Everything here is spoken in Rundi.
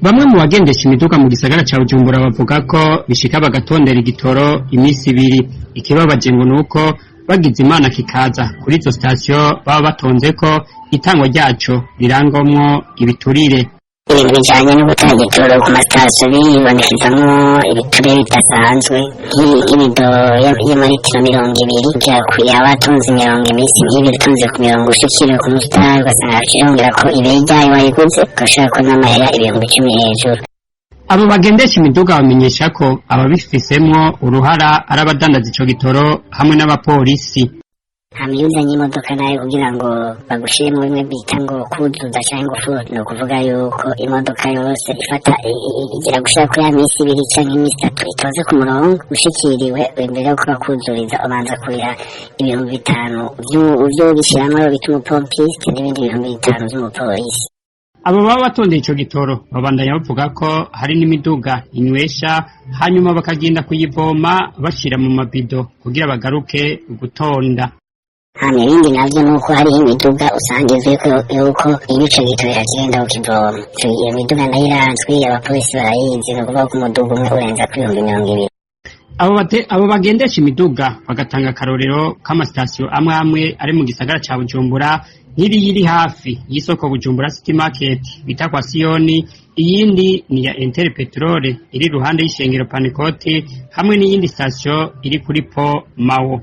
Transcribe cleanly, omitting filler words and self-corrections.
Bamwe mu bagendesha imiduga mu gisagara ca Bujumbura bavuga ko bishika bagatondera igitoro imisi ibiri. Ikibabaje ngo nuko bagize Imana kikaza kuri izo sitasiyo baba batonze ko itangwa ryaco rirangomwo ibiturire. Ibintu bijanye no gutanga igitoro ku masitasiyo bibonekezamwo ibiturire bidasanzwe nk'ibido y'amaritiro 200 yaba atunze imirongo imisi nk'ibi bitunze ku mirongo ushikiriwe ku musitari ugasanga yongera ko ibere ryayo wayiguze ugashobora ko n'amahera 10,000 hejuru. Abo bagendesha imiduga bamenyesha ko ababifisemwo uruhara ari abadandaza ico gitoro hamwe n'abaporisi. Hamyuzanye imodoka nayo kugira ngo bagushiremo bimwe bita ngo kuzuza cyangwa ingufu, no kuvuga yuko imodoka yose ifata igira gushaka ko ya misi 2 canke imisi 3 itoze ku murongo ushikiriwe imbere yo kuba kuzuriza ubanza kuriha 5,000 uvyo bishiramwe bita umupompiste n'ibindi 5,000 vy'umupolisi. Abo baba batondeye ico gitoro babandanya bavuga ko hari n'imiduga inywesha hanyuma bakagenda kuyivoma bashira mu mabido kugira bagaruke gutonda. Ibindi navyo nuko hariho imiduga usanga izwiko yuko iyo ico gitoro kigenda kukivoma. Iyo miduga nayo iranzwe, abapolisi barayizi, ni ukuvuga ko umuduga umwe urenza ku 200,000. Abo bagendesha imiduga bagatanga akarorero k'amasitasiyo amwe ari mu gisagara ca Bujumbura, nk'iri yiri hafi y'isoko Bujumbura City Market bita kwa Siyoni, iyindi ni ya Inter Petrole iri ruhande y'ishengero Panikoti, hamwe n'iyindi sitasiyo iri kuri Po Mawo.